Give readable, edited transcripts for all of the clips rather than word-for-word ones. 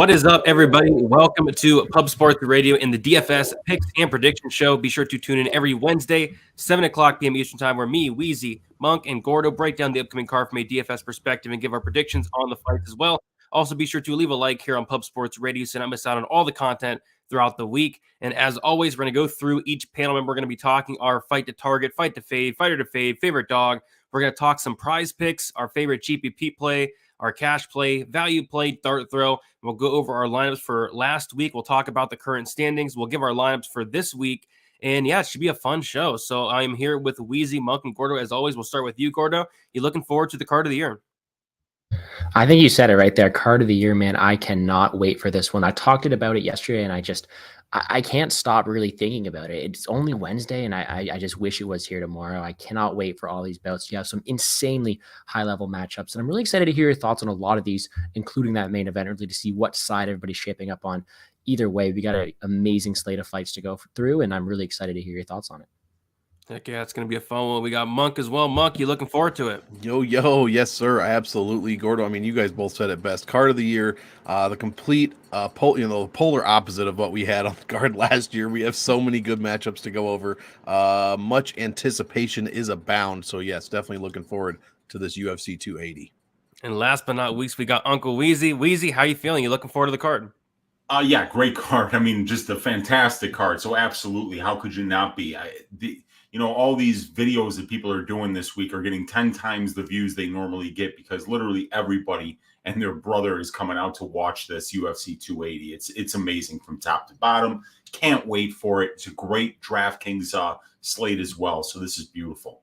What is up, everybody? Welcome to Pub Sports Radio in the DFS Picks and Prediction Show. Be sure to tune in every Wednesday, 7 o'clock p.m. Eastern Time, where me, Weezy, Monk, and Gordo break down the upcoming card from a DFS perspective and give our predictions on the fights as well. Also, be sure to leave a like here on Pub Sports Radio so you don't miss out on all the content throughout the week. And as always, we're going to go through each panel member. We're going to be talking our fight to target, fight to fade, fighter to fade, favorite dog. We're going to talk some prize picks, our favorite GPP play, our cash play, value play, dart throw. We'll go over our lineups for last week. We'll talk about the current standings. We'll give our lineups for this week. And yeah, it should be a fun show. So I'm here with Weezy, Monk, and Gordo. As always, we'll start with you, Gordo. You looking forward to the card of the year? I think you said it right there. Card of the year, man. I cannot wait for this one. I talked about it yesterday, and I can't stop really thinking about it. It's only Wednesday, and I just wish it was here tomorrow. I cannot wait for all these bouts. You have some insanely high-level matchups, and I'm really excited to hear your thoughts on a lot of these, including that main event, really to see what side everybody's shaping up on. Either way, we got an amazing slate of fights to go through, and I'm really excited to hear your thoughts on it. Heck yeah, it's going to be a fun one. We got Monk as well. Monk, you looking forward to it? Yo, yes, sir. Absolutely. Gordo, I mean, you guys both said it best. Card of the year, the complete polar opposite of what we had on the card last year. We have so many good matchups to go over. Much anticipation is abound. So, yes, definitely looking forward to this UFC 280. And last but not least, we got Uncle Weezy. Weezy, how you feeling? You looking forward to the card? Yeah, great card. I mean, just a fantastic card. So, absolutely. How could you not be? All these videos that people are doing this week are getting 10 times the views they normally get because literally everybody and their brother is coming out to watch this UFC 280. It's amazing from top to bottom. Can't wait for it. It's a great Draftkings slate as well. So this is beautiful.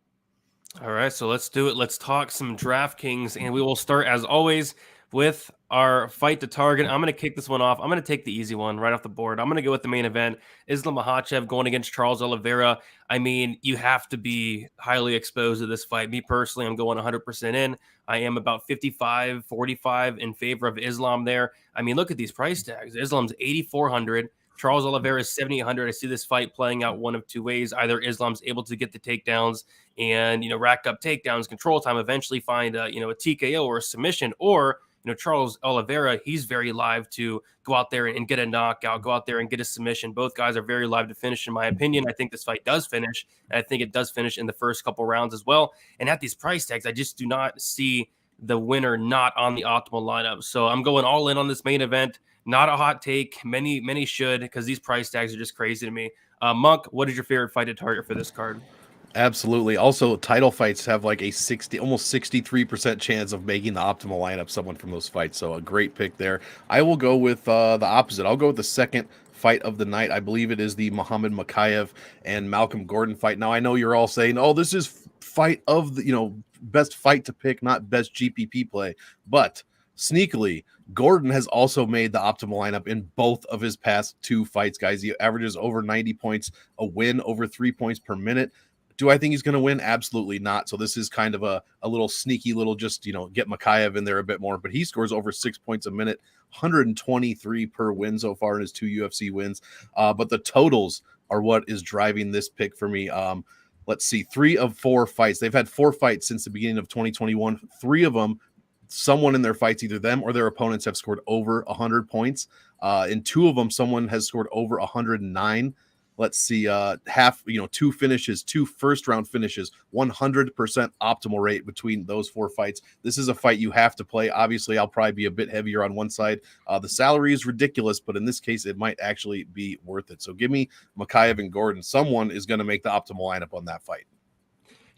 All right, so let's do it. Let's talk some Draftkings, and we will start, as always, with our fight to target. I'm going to kick this one off. I'm going to take the easy one right off the board. I'm going to go with the main event. Islam Makhachev going against Charles Oliveira. I mean, you have to be highly exposed to this fight. Me personally, I'm going 100% in. I am about 55-45 in favor of Islam there. I mean, look at these price tags. Islam's 8,400. Charles Oliveira is 7,800. I see this fight playing out one of two ways. Either Islam's able to get the takedowns and, rack up takedowns, control time, eventually find a TKO or a submission, or Charles Oliveira, he's very live to go out there and get a knockout, go out there and get a submission. Both guys are very live to finish, in my opinion. I think this fight does finish. And I think it does finish in the first couple rounds as well. And at these price tags, I just do not see the winner not on the optimal lineup. So I'm going all in on this main event. Not a hot take. Many should, because these price tags are just crazy to me. Monk, what is your favorite fight to target for this card? Absolutely. Also, title fights have like a almost 63% chance of making the optimal lineup, someone from those fights. So a great pick there. I will go with the opposite. I'll go with the second fight of the night. I believe it is the Makhachev and Malcolm Gordon fight. Now, I know you're all saying, oh, this is fight of the, best fight to pick, not best GPP play. But sneakily, Gordon has also made the optimal lineup in both of his past two fights, guys. He averages over 90 points, a win over 3 points per minute. Do I think he's going to win? Absolutely not. So this is kind of a little sneaky little just, get Makhachev in there a bit more. But he scores over 6 points a minute, 123 per win so far in his two UFC wins. But the totals are what is driving this pick for me. Let's see, 3 of 4 fights. They've had 4 fights since the beginning of 2021. 3 of them, someone in their fights, either them or their opponents, have scored over 100 points. In 2 of them, someone has scored over 109. Let's see, 2 finishes, 2 first-round finishes, 100% optimal rate between those 4 fights. This is a fight you have to play. Obviously, I'll probably be a bit heavier on one side. The salary is ridiculous, but in this case, it might actually be worth it. So give me Makhachev and Gordon. Someone is going to make the optimal lineup on that fight.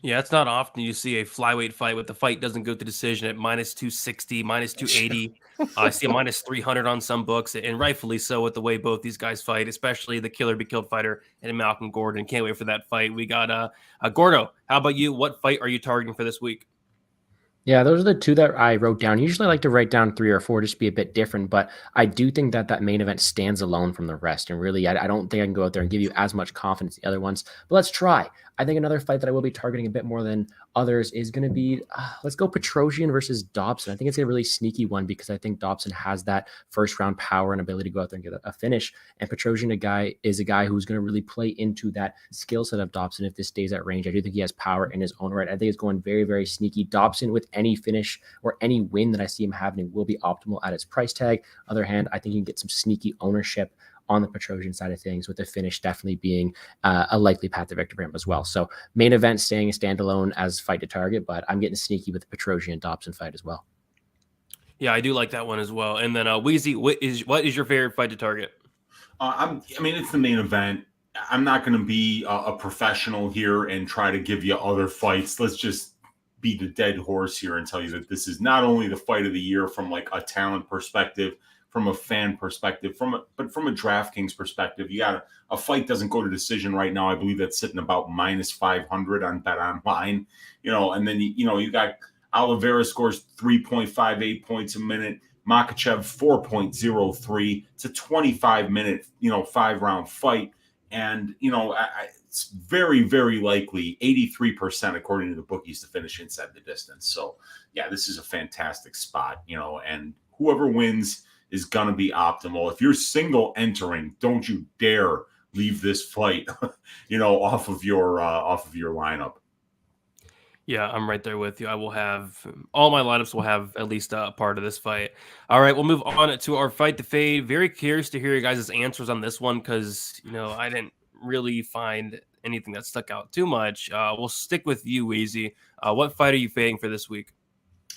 Yeah, it's not often you see a flyweight fight with the fight doesn't go to decision at minus 260, minus 280. I see a minus 300 on some books, and rightfully so with the way both these guys fight, especially the killer be killed fighter and Malcolm Gordon. Can't wait for that fight. We got Gordo. How about you? What fight are you targeting for this week? Yeah, those are the 2 that I wrote down. Usually I like to write down 3 or 4 just to be a bit different, but I do think that main event stands alone from the rest. And really, I don't think I can go out there and give you as much confidence as the other ones, but let's try. I think another fight that I will be targeting a bit more than others is going to be, let's go Petrosian versus Dobson. I think it's a really sneaky one because I think Dobson has that first round power and ability to go out there and get a finish. And Petrosian is a guy who's going to really play into that skill set of Dobson if this stays at range. I do think he has power in his own right. I think it's going very, very sneaky. Dobson with any finish or any win that I see him having will be optimal at his price tag. Other hand, I think you can get some sneaky ownership on the Petrosian side of things, with the finish definitely being a likely path to victory for him as well. So main event staying a standalone as fight to target, but I'm getting sneaky with the Petrosian Dobson fight as well. Yeah, I do like that one as well. And then Weezy, what is your favorite fight to target? I mean, it's the main event. I'm not going to be a professional here and try to give you other fights. Let's just beat the dead horse here and tell you that this is not only the fight of the year from like a talent perspective, from a fan perspective, but from a DraftKings perspective. You got a fight doesn't go to decision right now. I believe that's sitting about minus 500 on Bet Online. And then you got Oliveira scores 3.58 points a minute. Makhachev 4.03. It's a 25-minute, 5-round fight. And, it's very, very likely 83% according to the bookies to finish inside the distance. So, yeah, this is a fantastic spot, and whoever wins is going to be optimal. If you're single entering, don't you dare leave this fight, off of your lineup. Yeah, I'm right there with you. I will have all my lineups will have at least a part of this fight. All right, we'll move on to our fight to fade. Very curious to hear you guys' answers on this one because, I didn't really find anything that stuck out too much. We'll stick with you, Weezy. What fight are you fading for this week?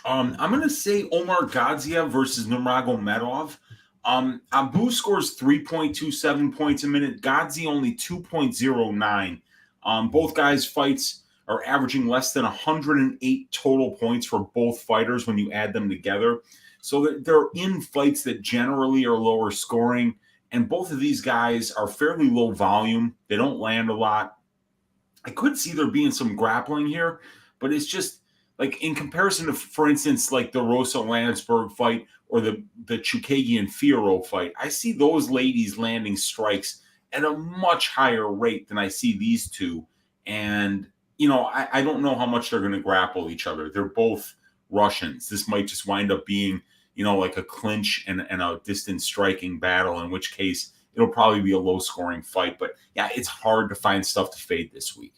I'm going to say Omar Gadzhiev versus Nurmagomedov. Abu scores 3.27 points a minute. Gadzi only 2.09. Both guys' fights are averaging less than 108 total points for both fighters when you add them together. So they're in fights that generally are lower scoring. And both of these guys are fairly low volume. They don't land a lot. I could see there being some grappling here, but it's just like in comparison to, for instance, like the Rosa Landsberg fight or the Chookagian Fiorot fight, I see those ladies landing strikes at a much higher rate than I see these two. And I don't know how much they're going to grapple each other. They're both Russians. This might just wind up being, like a clinch and a distance striking battle, in which case it'll probably be a low scoring fight. But yeah, it's hard to find stuff to fade this week.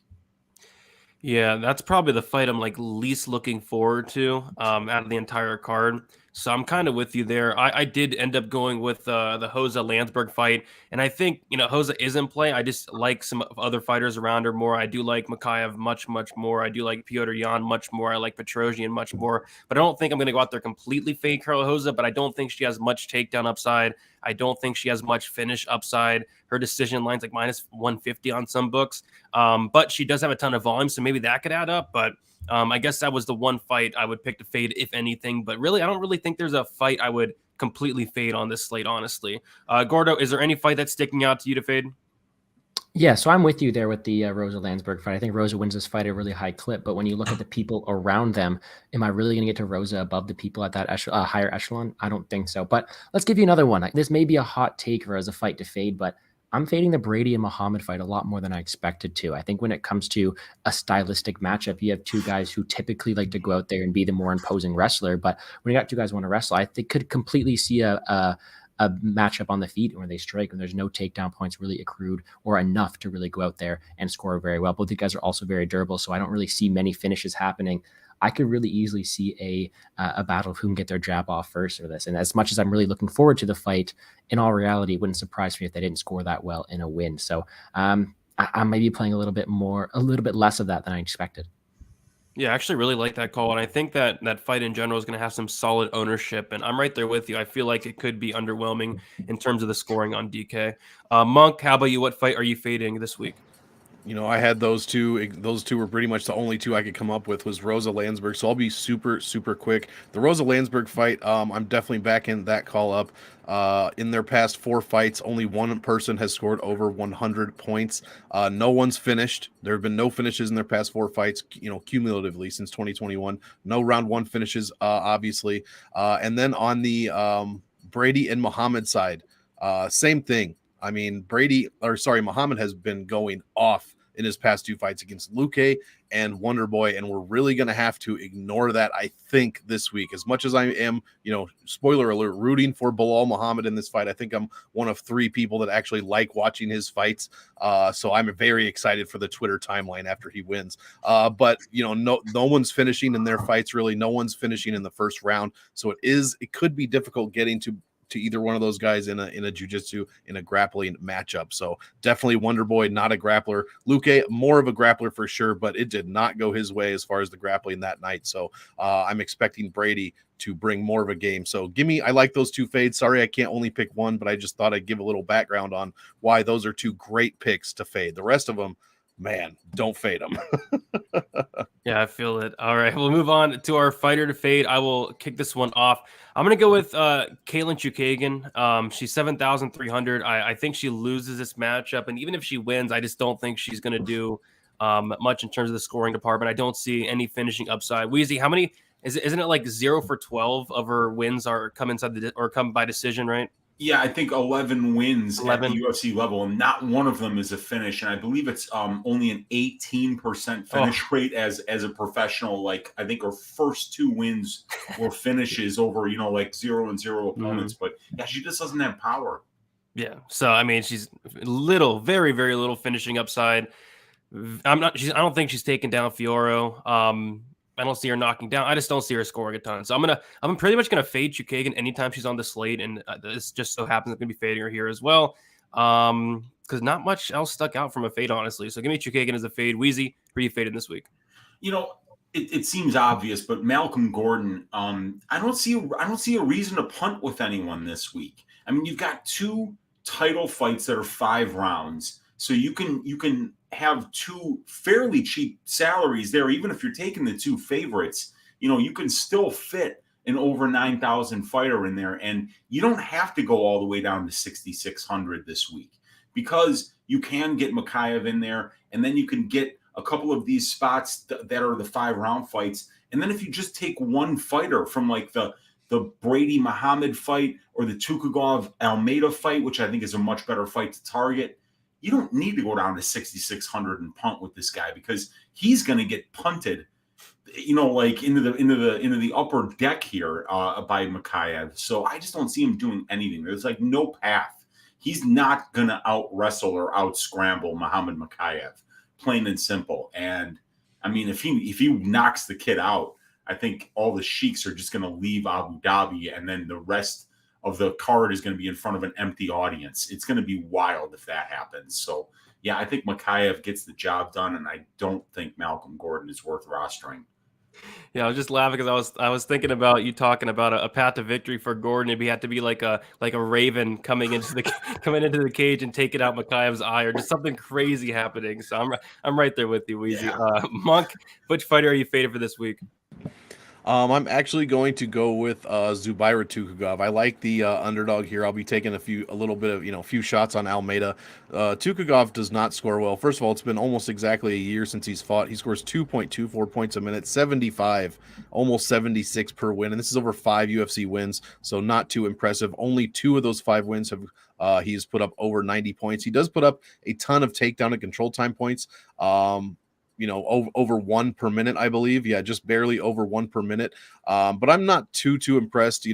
Yeah, that's probably the fight I'm like least looking forward to out of the entire card. So I'm kind of with you there. I did end up going with the Rosa Landsberg fight, and I think Rosa is in play. I just like some other fighters around her more. I do like Makhachev much more. I do like Petr Yan much more. I like Petrosian much more. But I don't think I'm going to go out there completely fade Carla Rosa. But I don't think she has much takedown upside. I don't think she has much finish upside. Her decision line's like minus 150 on some books. But she does have a ton of volume, so maybe that could add up. But I guess that was the one fight I would pick to fade, if anything. But really, I don't really think there's a fight I would completely fade on this slate, honestly. Gordo, is there any fight that's sticking out to you to fade? Yeah, so I'm with you there with the Rosa Landsberg fight. I think Rosa wins this fight at a really high clip, but when you look at the people around them, am I really going to get to Rosa above the people at that higher echelon? I don't think so. But let's give you another one. This may be a hot take for as a fight to fade, but I'm fading the Brady and Muhammad fight a lot more than I expected to. I think when it comes to a stylistic matchup, you have two guys who typically like to go out there and be the more imposing wrestler. But when you got two guys who want to wrestle, I think could completely see a matchup on the feet where they strike when there's no takedown points really accrued or enough to really go out there and score very well. Both the guys are also very durable, so I don't really see many finishes happening. I could really easily see a battle of who can get their jab off first for this. And as much as I'm really looking forward to the fight, in all reality, it wouldn't surprise me if they didn't score that well in a win. So I may be playing a little bit less of that than I expected. Yeah, I actually really like that call. And I think that fight in general is going to have some solid ownership. And I'm right there with you. I feel like it could be underwhelming in terms of the scoring on DK. Monk, how about you? What fight are you fading this week? I had those two. Those two were pretty much the only two I could come up with was Rosa Landsberg. So I'll be super quick. The Rosa Landsberg fight, I'm definitely backing that call up. In their past 4 fights, only one person has scored over 100 points. No one's finished. There have been no finishes in their past 4 fights, cumulatively since 2021. No round 1 finishes, obviously. And then on the Brady and Muhammad side, same thing. I mean, Muhammad has been going off in his past 2 fights against Luque and Wonderboy, and we're really going to have to ignore that, I think, this week. As much as I am, spoiler alert, rooting for Belal Muhammad in this fight, I think I'm one of 3 people that actually like watching his fights. So I'm very excited for the Twitter timeline after he wins. But no one's finishing in their fights, really. No one's finishing in the first round. So it could be difficult getting to either one of those guys in a jiu-jitsu, in a grappling matchup. So definitely Wonderboy, not a grappler. Luque, more of a grappler for sure, but it did not go his way as far as the grappling that night. So I'm expecting Brady to bring more of a game. So I like those 2 fades. Sorry, I can't only pick one, but I just thought I'd give a little background on why those are 2 great picks to fade. The rest of them, man, don't fade them. Yeah, I feel it. All right, we'll move on to our fighter to fade. I will kick this one off. I'm going to go with Katlyn Chookagian. She's 7,300. I think she loses this matchup, and even if she wins, I just don't think she's going to do much in terms of the scoring department. I don't see any finishing upside. Weezy, how many? Isn't it like 0 for 12 of her wins are come come by decision, right? Yeah, I think 11 wins at the UFC level, and not one of them is a finish. And I believe it's only an 18% finish rate as a professional. Like, I think her first 2 wins were finishes over, 0-0 opponents. But yeah, she just doesn't have power. Yeah. So, I mean, she's very, very little finishing upside. I don't think she's taken down Fiorot. I don't see her knocking down. I just don't see her scoring a ton. So I'm pretty much gonna fade Chookagian anytime she's on the slate, and this just so happens I'm gonna be fading her here as well. Because not much else stuck out from a fade, honestly. So give me Chookagian as a fade. Weezy, who are you fading this week? It seems obvious, but Malcolm Gordon, I don't see a reason to punt with anyone this week. I mean, you've got 2 title fights that are 5 rounds, so you can have 2 fairly cheap salaries there. Even if you're taking the 2 favorites, you can still fit an over 9,000 fighter in there, and you don't have to go all the way down to 6,600 this week, because you can get Makhachev in there, and then you can get a couple of these spots that are the 5-round fights. And then if you just take one fighter from like the Brady Muhammad fight or the Chookagian Almeida fight, which I think is a much better fight to target, you don't need to go down to 6,600 and punt with this guy, because he's going to get punted, like into the upper deck here by Makhachev. So I just don't see him doing anything. There's like no path. He's not going to out wrestle or out scramble Muhammad Makhachev, plain and simple. And I mean, if he knocks the kid out, I think all the sheiks are just going to leave Abu Dhabi, and then the rest of the card is going to be in front of an empty audience. It's going to be wild if that happens. So yeah, I think Makhachev gets the job done, and I don't think Malcolm Gordon is worth rostering. Yeah, I was just laughing because I was thinking about you talking about a path to victory for Gordon. It'd have to be like a raven coming into the cage and taking out Makhachev's eye, or just something crazy happening. So I'm right there with you, Weezy. Yeah. Monk, which fighter are you faded for this week? I'm actually going to go with Zubaira Tukhugov. I like the underdog here. I'll be taking a few shots on Almeida. Tukhugov does not score well. First of all, it's been almost exactly a year since he's fought. He scores 2.24 points a minute, 75, almost 76 per win, and this is over 5 UFC wins, so not too impressive. Only 2 of those 5 wins have he's put up over 90 points. He does put up a ton of takedown and control time points. Over 1 per minute, I believe. Yeah, just barely over 1 per minute. But I'm not too impressed,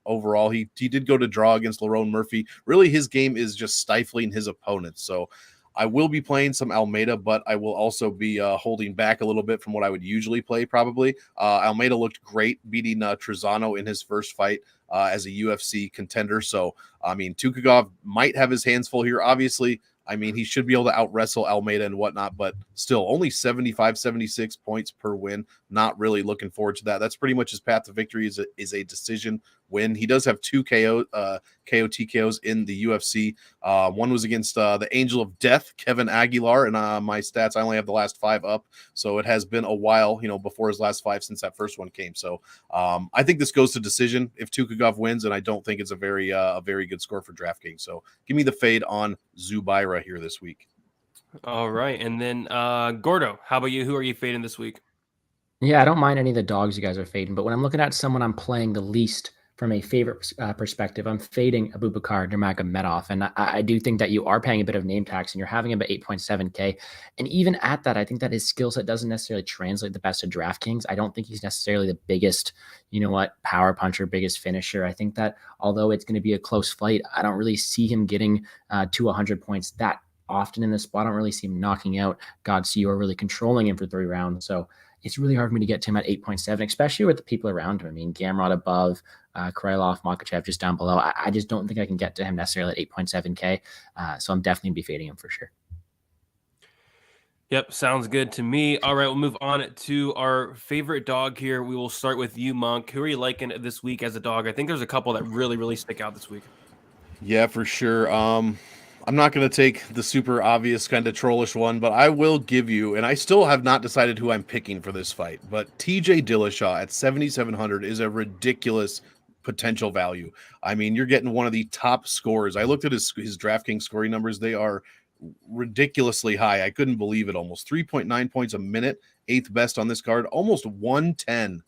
overall. He did go to draw against Lerone Murphy. Really, his game is just stifling his opponents. So I will be playing some Almeida, but I will also be holding back a little bit from what I would usually play, probably. Almeida looked great beating Trezano in his first fight as a UFC contender. So, I mean, Tukhugov might have his hands full here, obviously. I mean, he should be able to out-wrestle Almeida and whatnot, but still only 75, 76 points per win. Not really looking forward to that. That's pretty much his path to victory is a decision win. He does have 2 KO TKOs in the UFC. One was against the Angel of Death, Kevin Aguilar, and my stats, I only have the last 5 up, so it has been a while, before his last 5 since that first one came. So I think this goes to decision if Tukhugov wins, and I don't think it's a very good score for DraftKings. So give me the fade on Zubaira here this week. All right, and then Gordo, how about you? Who are you fading this week? Yeah, I don't mind any of the dogs you guys are fading, but when I'm looking at someone I'm playing the least from a favorite perspective, I'm fading Abubakar Nurmagomedov. And I do think that you are paying a bit of name tax and you're having him at 8.7K. And even at that, I think that his skill set doesn't necessarily translate the best to DraftKings. I don't think he's necessarily the biggest, power puncher, biggest finisher. I think that although it's going to be a close fight, I don't really see him getting to 100 points that often in this spot. I don't really see him knocking out Godsey or really controlling him for 3 rounds. So it's really hard for me to get to him at 8.7, especially with the people around him. I mean, Gamrot above, Krylov, Makhachev just down below. I just don't think I can get to him necessarily at 8.7K. So I'm definitely be fading him for sure. Yep, sounds good to me. All right, we'll move on to our favorite dog here. We will start with you, Monk. Who are you liking this week as a dog? I think there's a couple that really, really stick out this week. Yeah, for sure. I'm not going to take the super obvious kind of trollish one, but I will give you, and I still have not decided who I'm picking for this fight, but TJ Dillashaw at 7,700 is a ridiculous potential value. I mean, you're getting one of the top scorers. I looked at his DraftKings scoring numbers. They are ridiculously high. I couldn't believe it. Almost 3.9 points a minute, 8th best on this card, almost 110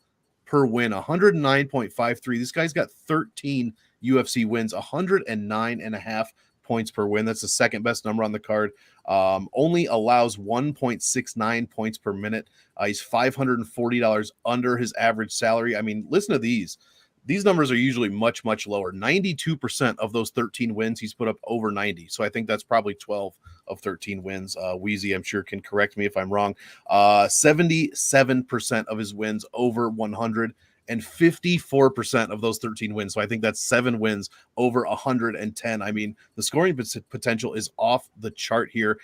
per win, 109.53. This guy's got 13 UFC wins, 109.5 points per win. That's the second best number on the card. Only allows 1.69 points per minute. He's $540 under his average salary. I mean, listen to these. These numbers are usually much, much lower. 92% of those 13 wins, he's put up over 90. So I think that's probably 12 of 13 wins. Weezy, I'm sure, can correct me if I'm wrong. 77% of his wins over 100. And 54% of those 13 wins. So I think that's 7 wins over 110. I mean, the scoring potential is off the chart here.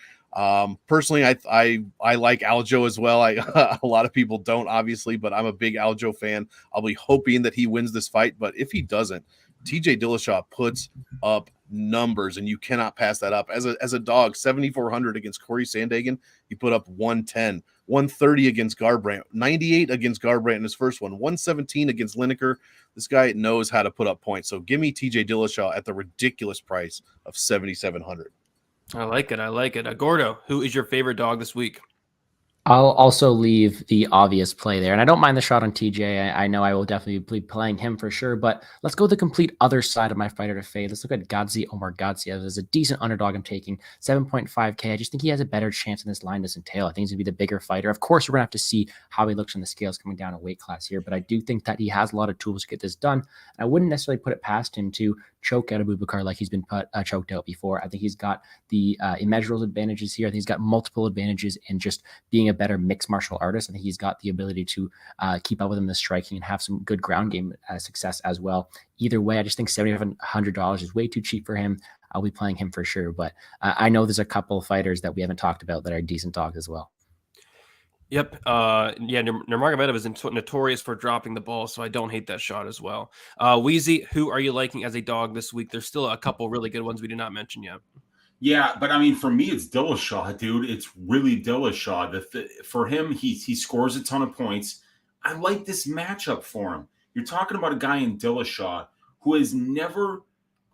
Personally, I like Aljo as well. A lot of people don't, obviously, but I'm a big Aljo fan. I'll be hoping that he wins this fight. But if he doesn't, TJ Dillashaw puts up numbers, and you cannot pass that up. As a dog, 7,400 against Corey Sandhagen, he put up 110, 130 against Garbrandt, 98 against Garbrandt in his first one, 117 against Lineker. This guy knows how to put up points. So give me TJ Dillashaw at the ridiculous price of 7,700. I like it. Gordo, who is your favorite dog this week? I'll also leave the obvious play there. And I don't mind the shot on TJ. I know I will definitely be playing him for sure. But let's go the complete other side of my fighter to fade. Let's look at Godsey Omar Godsey as a decent underdog I'm taking. 7.5K. I just think he has a better chance in this line does entail. I think he's going to be the bigger fighter. Of course, we're going to have to see how he looks on the scales coming down a weight class here. But I do think that he has a lot of tools to get this done. I wouldn't necessarily put it past him to choke out Abubakar like he's been choked out before. I think he's got the immeasurable advantages here. I think he's got multiple advantages in just being a better mixed martial artist. I think he's got the ability to keep up with him in the striking and have some good ground game success as well. Either way, I just think $7,500 is way too cheap for him. I'll be playing him for sure. But I know there's a couple of fighters that we haven't talked about that are decent dogs as well. Yep. Nurmagomedov is notorious for dropping the ball, so I don't hate that shot as well. Weezy, who are you liking as a dog this week? There's still a couple really good ones we did not mention yet. Yeah, but I mean, for me, it's Dillashaw, dude. It's really Dillashaw. For him, he scores a ton of points. I like this matchup for him. You're talking about a guy in Dillashaw who has never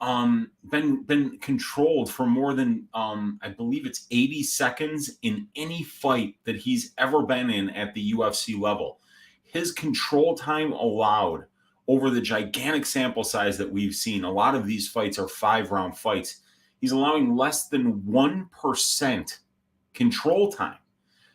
been controlled for more than I believe it's 80 seconds in any fight that he's ever been in at the UFC level. His control time allowed over the gigantic sample size that we've seen, a lot of these fights are 5-round fights. He's allowing less than 1% control time.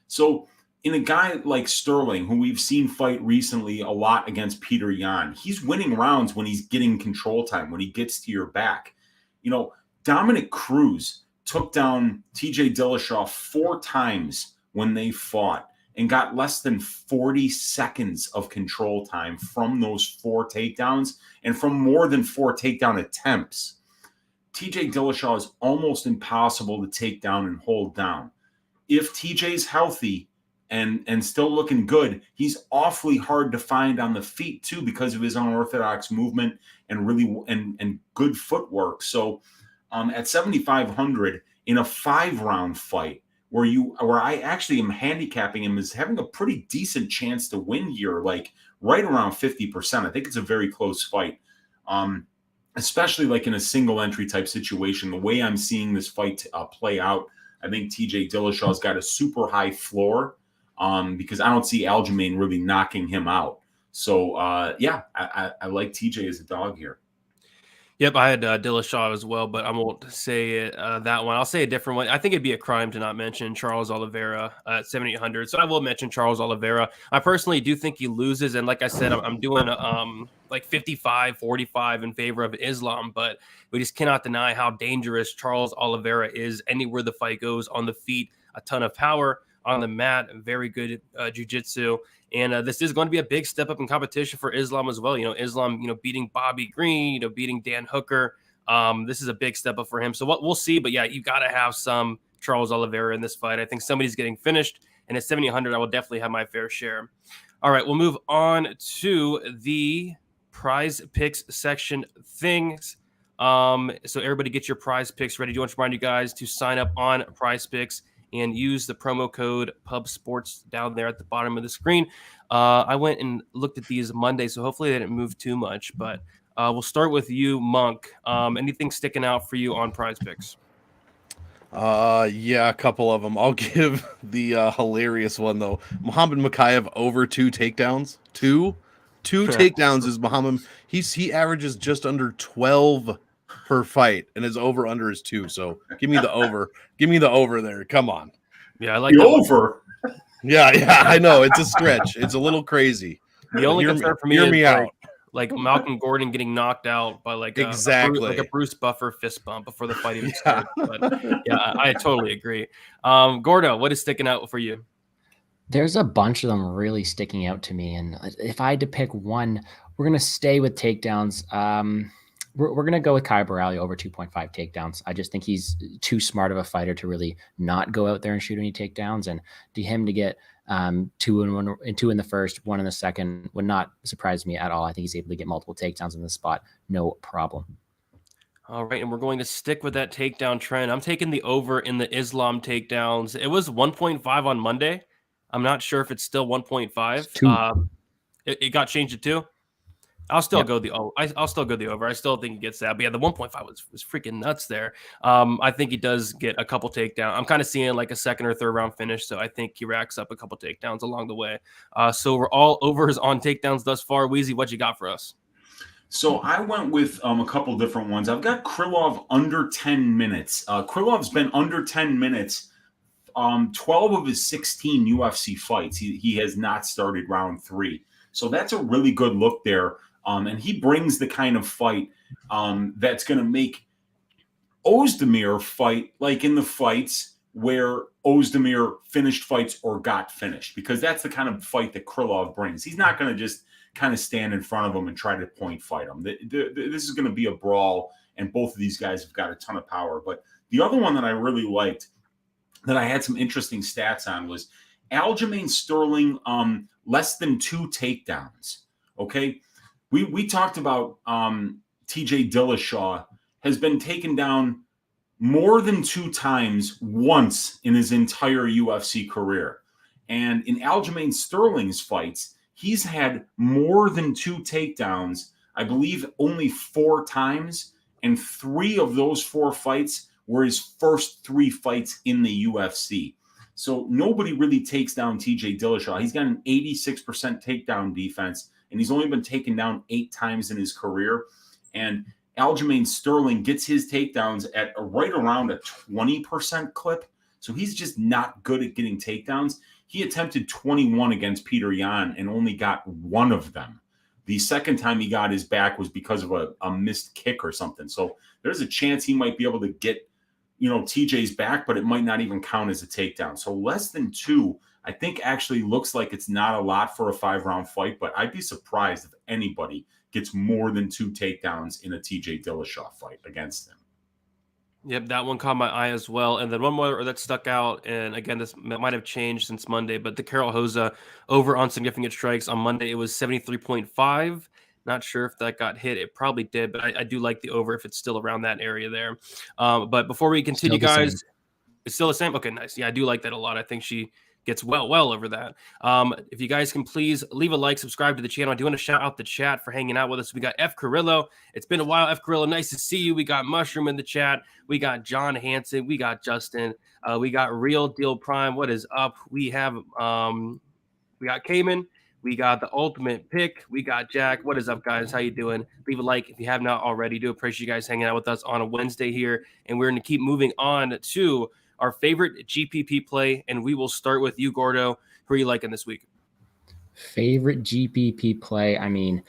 So in a guy like Sterling, who we've seen fight recently a lot against Petr Yan, he's winning rounds when he's getting control time, when he gets to your back. You know, Dominic Cruz took down TJ Dillashaw 4 times when they fought and got less than 40 seconds of control time from those 4 takedowns and from more than 4 takedown attempts. TJ Dillashaw is almost impossible to take down and hold down. If TJ's healthy and still looking good, he's awfully hard to find on the feet too because of his unorthodox movement and really and good footwork. So at 7,500 in a 5-round fight where I actually am handicapping him as having a pretty decent chance to win here, like right around 50%. I think it's a very close fight. Especially like in a single entry type situation, the way I'm seeing this fight play out, I think TJ Dillashaw's got a super high floor because I don't see Aljamain really knocking him out. So yeah, I like TJ as a dog here. Yep, I had Dillashaw as well, but I won't say it, that one. I'll say a different one. I think it'd be a crime to not mention Charles Oliveira at 7,800. So I will mention Charles Oliveira. I personally do think he loses. And like I said, I'm doing like 55-45 in favor of Islam, but we just cannot deny how dangerous Charles Oliveira is anywhere the fight goes. On the feet, a ton of power. On the mat, very good jiu-jitsu. And this is going to be a big step up in competition for Islam as well. Islam, beating Bobby Green, beating Dan Hooker. This is a big step up for him. So what we'll see. But yeah, you got to have some Charles Oliveira in this fight. I think somebody's getting finished. And at 7,800, I will definitely have my fair share. All right, we'll move on to the prize picks section things. So everybody get your prize picks ready. Do you want to remind you guys to sign up on Prize Picks and use the promo code PUBSPORTS down there at the bottom of the screen. I went and looked at these Monday, so hopefully they didn't move too much. But we'll start with you, Monk. Anything sticking out for you on Prize Picks? Yeah, a couple of them. I'll give the hilarious one though. Muhammad Makhachev over 2 takedowns. Two takedowns is Muhammad. He averages just under 12 per fight, and his over under is 2. So give me the over. Give me the over there. Come on. Yeah, I like the that over. Yeah, I know it's a stretch. It's a little crazy. The only concern for me hear is me out. like Malcolm Gordon getting knocked out by like a Bruce Buffer fist bump before the fight even started. But yeah, I totally agree. Gordo, what is sticking out for you? There's a bunch of them really sticking out to me, and if I had to pick one, we're gonna stay with takedowns. We're going to go with Caio Borralho over 2.5 takedowns. I just think he's too smart of a fighter to really not go out there and shoot any takedowns. And to him to get 2 in the first, 1 in the second would not surprise me at all. I think he's able to get multiple takedowns in the spot. No problem. All right, and we're going to stick with that takedown trend. I'm taking the over in the Islam takedowns. It was 1.5 on Monday. I'm not sure if it's still 1.5. It got changed to 2. I'll still go the over. I'll still go the over. I still think he gets that. But yeah, the 1.5 was freaking nuts there. I think he does get a couple takedowns. I'm kind of seeing like a second or third round finish. So I think he racks up a couple takedowns along the way. So we're all overs on takedowns thus far. Weezy, what you got for us? So I went with a couple different ones. I've got Krylov under 10 minutes. Krylov's been under 10 minutes. 12 of his 16 UFC fights. He has not started round 3. So that's a really good look there. And he brings the kind of fight that's going to make Ozdemir fight like in the fights where Ozdemir finished fights or got finished, because that's the kind of fight that Krylov brings. He's not going to just kind of stand in front of him and try to point fight him. This is going to be a brawl, and both of these guys have got a ton of power. But the other one that I really liked, that I had some interesting stats on, was Aljamain Sterling less than 2 takedowns. Okay. We talked about TJ Dillashaw has been taken down more than 2 times once in his entire UFC career. And in Aljamain Sterling's fights, he's had more than 2 takedowns, I believe only 4 times. And 3 of those 4 fights were his first 3 fights in the UFC. So nobody really takes down TJ Dillashaw. He's got an 86% takedown defense, and he's only been taken down 8 times in his career. And Aljamain Sterling gets his takedowns at right around a 20% clip. So he's just not good at getting takedowns. He attempted 21 against Petr Yan and only got 1 of them. The second time he got his back was because of a missed kick or something. So there's a chance he might be able to get, TJ's back, but it might not even count as a takedown. So less than 2, I think, actually looks like it's not a lot for a 5-round fight, but I'd be surprised if anybody gets more than 2 takedowns in a TJ Dillashaw fight against him. Yep, that one caught my eye as well. And then one more that stuck out, and again, this might have changed since Monday, but the Karol Hoza over on significant strikes on Monday, it was 73.5. Not sure if that got hit. It probably did, but I do like the over if it's still around that area there. But before we continue, guys, it's still the same? Okay, nice. Yeah, I do like that a lot. I think she gets well over that. If you guys can please leave a like, subscribe to the channel. I do want to shout out the chat for hanging out with us. We got F. Carrillo. It's been a while, F. Carrillo. Nice to see you. We got Mushroom in the chat. We got John Hansen. We got Justin. We got Real Deal Prime. What is up? We have we got Cayman. We got the ultimate pick. We got Jack. What is up, guys? How you doing? Leave a like if you have not already. Do appreciate you guys hanging out with us on a Wednesday here. And we're going to keep moving on to our favorite GPP play. And we will start with you, Gordo. Who are you liking this week? Favorite GPP play? I mean,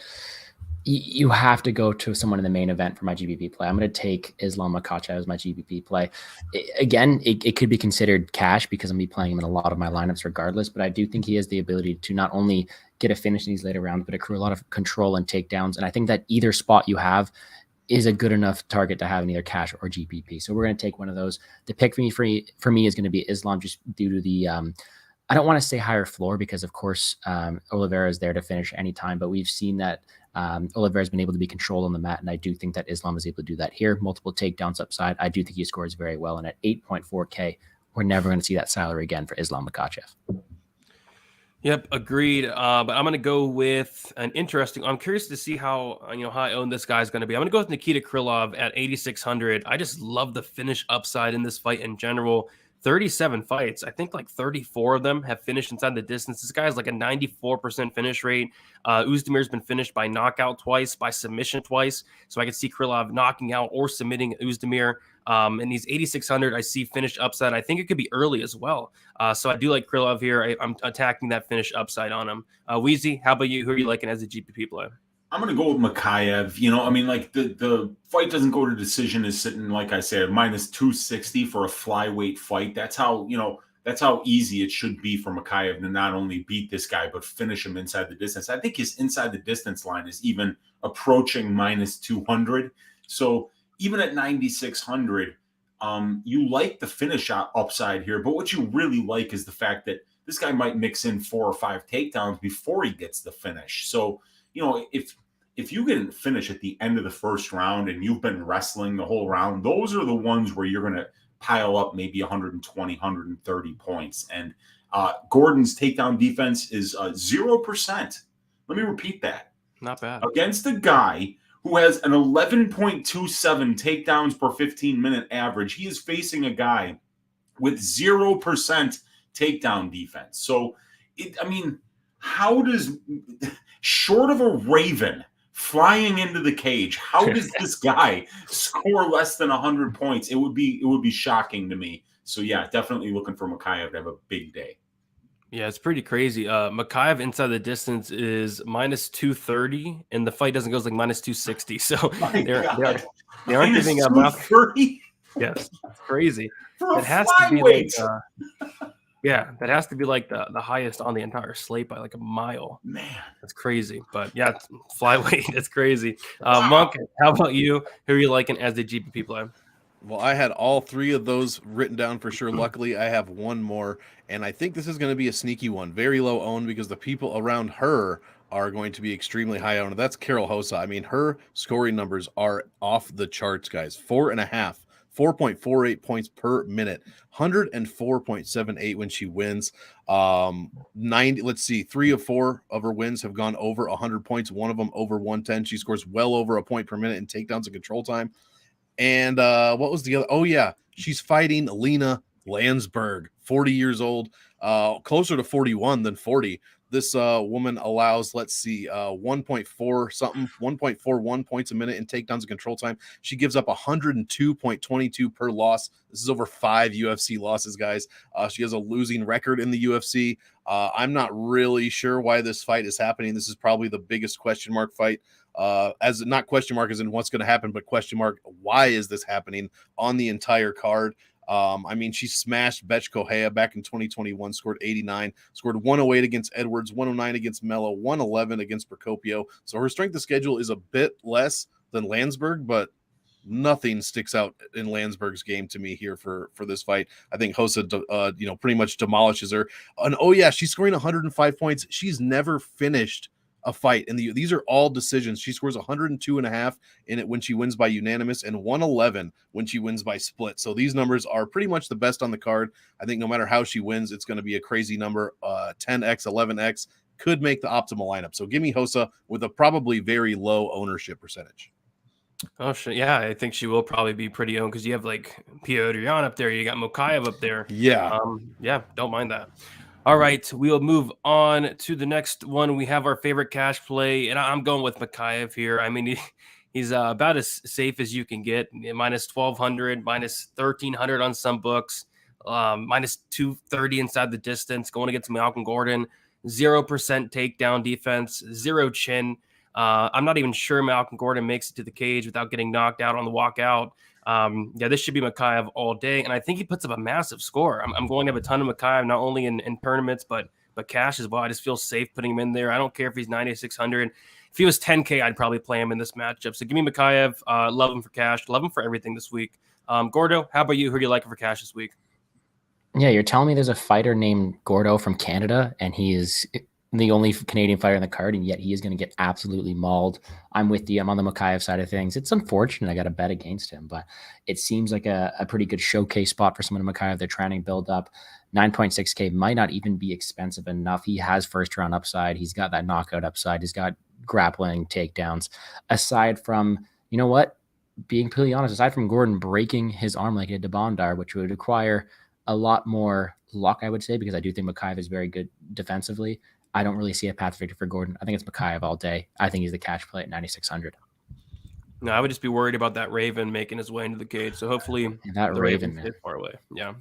you have to go to someone in the main event for my GPP play. I'm going to take Islam Makhachev as my GPP play. It could be considered cash because I'm going to be playing him in a lot of my lineups regardless, but I do think he has the ability to not only get a finish in these later rounds, but accrue a lot of control and takedowns. And I think that either spot you have is a good enough target to have in either cash or GPP. So we're going to take one of those. The pick for me is going to be Islam, just due to the I don't want to say higher floor because, of course, Oliveira is there to finish anytime, but we've seen that Oliveira has been able to be controlled on the mat, and I do think that Islam is able to do that here. Multiple takedowns upside. I do think he scores very well, and at 8.4K, we're never going to see that salary again for Islam Makhachev. Yep, agreed. But I'm going to go with an interesting. I'm curious to see how high owned this guy's going to be. I'm going to go with Nikita Krylov at 8,600. I just love the finish upside in this fight in general. 37 fights. I think like 34 of them have finished inside the distance. This guy has like a 94% finish rate. Uzdemir's been finished by knockout twice, by submission twice. So I could see Krylov knocking out or submitting Uzdemir. And he's 8,600. I see finish upside. I think it could be early as well. So I do like Krylov here. I'm attacking that finish upside on him. Weezy, how about you? Who are you liking as a GPP play? I'm going to go with Makhachev. I mean, like the fight doesn't go to decision is sitting, like I said, minus 260 for a flyweight fight. That's how easy it should be for Makhachev to not only beat this guy, but finish him inside the distance. I think his inside the distance line is even approaching minus 200. So even at 9,600, you like the finish upside here. But what you really like is the fact that this guy might mix in 4 or 5 takedowns before he gets the finish. So, if you get a finish at the end of the first round and you've been wrestling the whole round, those are the ones where you're going to pile up maybe 120, 130 points. And Gordon's takedown defense is 0%. Let me repeat that. Not bad. Against a guy who has an 11.27 takedowns per 15-minute average, he is facing a guy with 0% takedown defense. So, how does, short of a raven flying into the cage, how does this guy score less than 100 points? It would be shocking to me. So yeah, definitely looking for Makhachev to have a big day. Yeah, it's pretty crazy. Makhachev inside the distance is minus 230, and the fight doesn't go like minus 260. So they aren't giving up enough. Yes, it's crazy. For it has to be like that has to be like the highest on the entire slate by like a mile. Man, that's crazy. But yeah, flyweight, it's crazy. Monk, how about you? Who are you liking as the GPP play? Well, I had all 3 of those written down for sure. Luckily, I have one more, and I think this is going to be a sneaky one. Very low owned because the people around her are going to be extremely high owned. That's Carol Hossa. I mean, her scoring numbers are off the charts, guys. 4.48 points per minute, 104.78 when she wins. 90. Let's see, 3 of 4 of her wins have gone over 100 points. One of them over 110. She scores well over a point per minute in takedowns and control time. And what was the other? Oh yeah, she's fighting Lena Landsberg, 40 years old, closer to 41 than 40. This woman allows, 1.41 points a minute in takedowns and control time. She gives up 102.22 per loss. This is over 5 UFC losses, guys. She has a losing record in the UFC. I'm not really sure why this fight is happening. This is probably the biggest question mark fight. As not question mark as in what's going to happen, but question mark, why is this happening on the entire card? She smashed Betch Kohea back in 2021, scored 89, scored 108 against Edwards, 109 against Mello, 111 against Procopio. So her strength of schedule is a bit less than Landsberg, but nothing sticks out in Landsberg's game to me here for this fight. I think Hossa, pretty much demolishes her. And oh yeah, she's scoring 105 points. She's never finished a fight these are all decisions. She scores 102.5 in it when she wins by unanimous and 111 when she wins by split. So these numbers are pretty much the best on the card. I think no matter how she wins, it's going to be a crazy number. 10x, 11x could make the optimal lineup. So give me Hossa with a probably very low ownership percentage. Oh shit! Yeah, I think she will probably be pretty owned because you have like Petr up there, you got Makhachev up there. Yeah, don't mind that. All right, we will move on to the next one. We have our favorite cash play, and I'm going with Makhachev here. I mean, he's about as safe as you can get. Minus 1,200, minus 1,300 on some books, minus 230 inside the distance. Going against Malcolm Gordon, 0% takedown defense, 0 chin. I'm not even sure Malcolm Gordon makes it to the cage without getting knocked out on the walkout. This should be Makhachev all day, and I think he puts up a massive score. I'm going to have a ton of Makhachev, not only in tournaments, but cash as well. I just feel safe putting him in there. I don't care if he's 9,600. If he was 10K, I'd probably play him in this matchup. So give me Makhachev. Love him for cash. Love him for everything this week. Gordo, how about you? Who do you like for cash this week? Yeah, you're telling me there's a fighter named Gordo from Canada, and he is the only Canadian fighter in the card, and yet he is going to get absolutely mauled. I'm with you. I'm on the Makhachev side of things. It's unfortunate I got to bet against him, but it seems like a pretty good showcase spot for someone in Makhachev. They're trying to build up. 9.6K might not even be expensive enough. He has first round upside. He's got that knockout upside. He's got grappling takedowns. Aside from, you know what, being completely honest, aside from Gordon breaking his arm like he did to Bondar, which would require a lot more luck, I would say, because I do think Makhachev is very good defensively. I don't really see a path to victory for Gordon. I think it's Makhachev all day. I think he's the cash play at 9,600. No, I would just be worried about that Raven making his way into the cage. So hopefully that the Raven, Raven's far away. Yeah.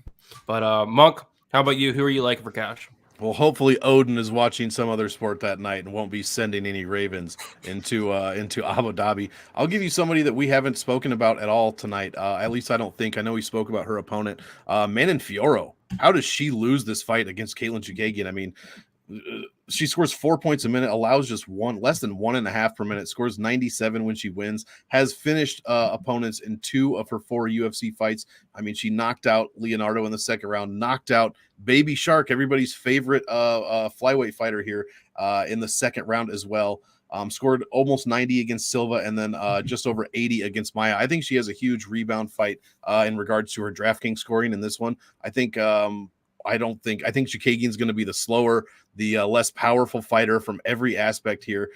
But Monk, how about you? Who are you liking for cash? Well, hopefully Odin is watching some other sport that night and won't be sending any Ravens into Abu Dhabi. I'll give you somebody that we haven't spoken about at all tonight. At least I don't think. I know we spoke about her opponent, Manon Fiorot. How does she lose this fight against Katlyn Chookagian? I mean, she scores 4 points a minute, allows just less than 1.5 per minute, scores 97 when she wins, has finished opponents in 2 of her 4 UFC fights. I mean, she knocked out Leonardo in the second round, knocked out Baby Shark, everybody's favorite flyweight fighter here, in the second round as well. Scored almost 90 against Silva, and then just over 80 against Maya. I think she has a huge rebound fight in regards to her DraftKings scoring in this one. I think Chookagian's going to be the slower, the less powerful fighter from every aspect here.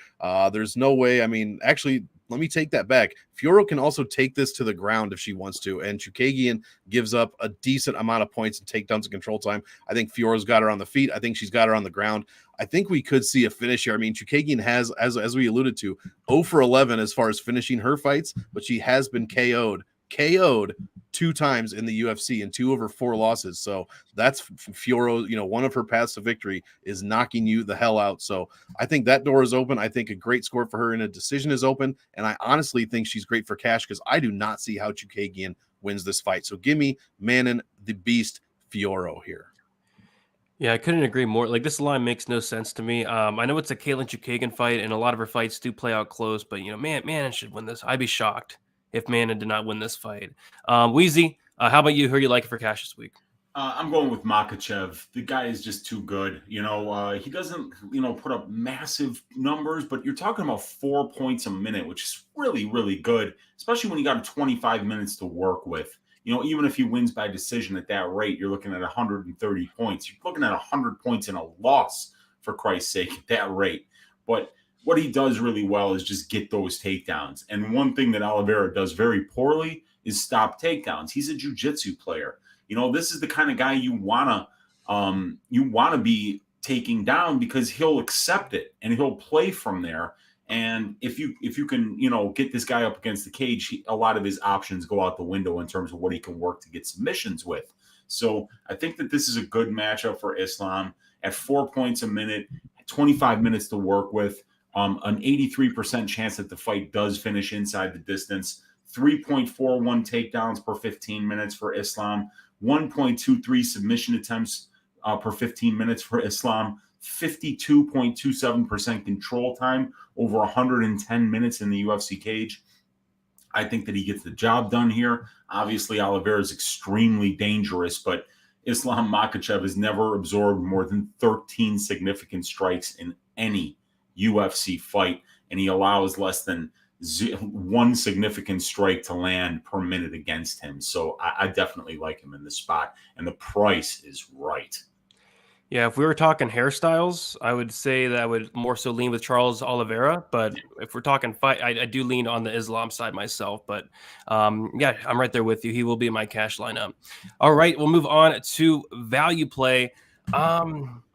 There's no way. I mean, actually, let me take that back. Fiorot can also take this to the ground if she wants to, and Chookagian gives up a decent amount of points and takedowns and control time. I think Fiorot's got her on the feet. I think she's got her on the ground. I think we could see a finish here. I mean, Chookagian has, as we alluded to, 0 for 11 as far as finishing her fights, but she has been KO'd 2 times in the UFC and 2 of her 4 losses. So that's Fiorot, one of her paths to victory is knocking you the hell out. So I think that door is open. I think a great score for her in a decision is open. And I honestly think she's great for cash because I do not see how Chookagian wins this fight. So give me Manon, the Beast, Fiorot here. Yeah, I couldn't agree more. Like, this line makes no sense to me. I know it's a Katlyn Chookagian fight, and a lot of her fights do play out close, but Manon should win this. I'd be shocked if Manon did not win this fight. Weezy, how about you? Who are you liking for cash this week? I'm going with Makhachev. The guy is just too good. He doesn't, put up massive numbers, but you're talking about 4 points a minute, which is really, really good, especially when you got 25 minutes to work with. Even if he wins by decision at that rate, you're looking at 130 points. You're looking at 100 points in a loss, for Christ's sake, at that rate. But what he does really well is just get those takedowns. And one thing that Oliveira does very poorly is stop takedowns. He's a jiu-jitsu player. This is the kind of guy you wanna be taking down because he'll accept it and he'll play from there. And if you can, get this guy up against the cage, a lot of his options go out the window in terms of what he can work to get submissions with. So I think that this is a good matchup for Islam at 4 points a minute, 25 minutes to work with. An 83% chance that the fight does finish inside the distance, 3.41 takedowns per 15 minutes for Islam, 1.23 submission attempts per 15 minutes for Islam, 52.27% control time over 110 minutes in the UFC cage. I think that he gets the job done here. Obviously, Oliveira is extremely dangerous, but Islam Makhachev has never absorbed more than 13 significant strikes in any UFC fight, and he allows less than 1 significant strike to land per minute against him. So I definitely like him in this spot, and the price is right. Yeah, if we were talking hairstyles, I would say that I would more so lean with Charles Oliveira. But if we're talking fight, I do lean on the Islam side myself. But yeah, I'm right there with you. He will be in my cash lineup. All right, we'll move on to value play.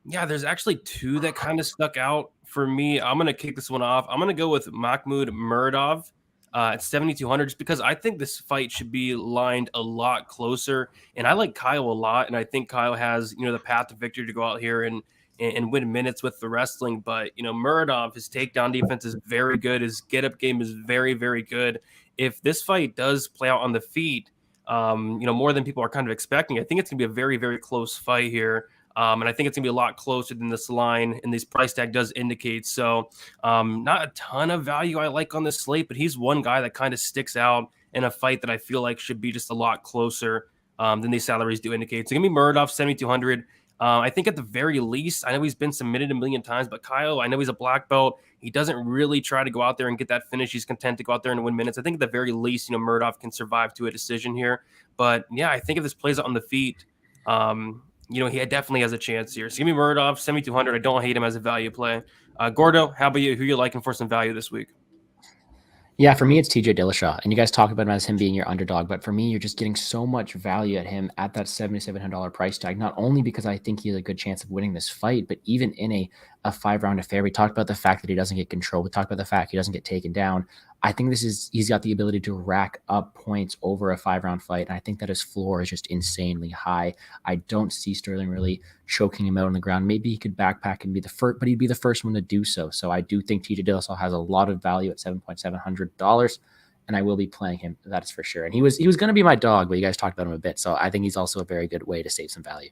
Yeah, there's actually two that kind of stuck out for me. I'm gonna kick this one off. I'm gonna go with Makhmud Muradov at 7,200, just because I think this fight should be lined a lot closer. And I like Caio a lot, and I think Caio has the path to victory to go out here and win minutes with the wrestling. But Muradov, his takedown defense is very good. His get up game is very, very good. If this fight does play out on the feet, more than people are kind of expecting, I think it's gonna be a very, very close fight here. And I think it's going to be a lot closer than this line and this price tag does indicate. So not a ton of value I like on this slate, but he's one guy that kind of sticks out in a fight that I feel like should be just a lot closer than these salaries do indicate. So give me Muradov, 7,200. I think at the very least, I know he's been submitted a million times, but Caio, I know he's a black belt. He doesn't really try to go out there and get that finish. He's content to go out there and win minutes. I think at the very least, Muradov can survive to a decision here. But yeah, I think if this plays out on the feet, he definitely has a chance here. So give me Muradov, 7,200. I don't hate him as a value play. Gordo, how about you? Who you liking for some value this week? Yeah, for me, it's TJ Dillashaw. And you guys talk about him as him being your underdog. But for me, you're just getting so much value at him at that $7,700 price tag, not only because I think he has a good chance of winning this fight, but even in a 5-round affair. We talked about the fact that he doesn't get control. We talked about the fact he doesn't get taken down. I think he's got the ability to rack up points over a 5-round fight. And I think that his floor is just insanely high. I don't see Sterling really choking him out on the ground. Maybe he could backpack and be the first, but he'd be the first one to do so. So I do think TJ Dillashaw has a lot of value at $7,700, and I will be playing him. That is for sure. And he was going to be my dog, but you guys talked about him a bit. So I think he's also a very good way to save some value.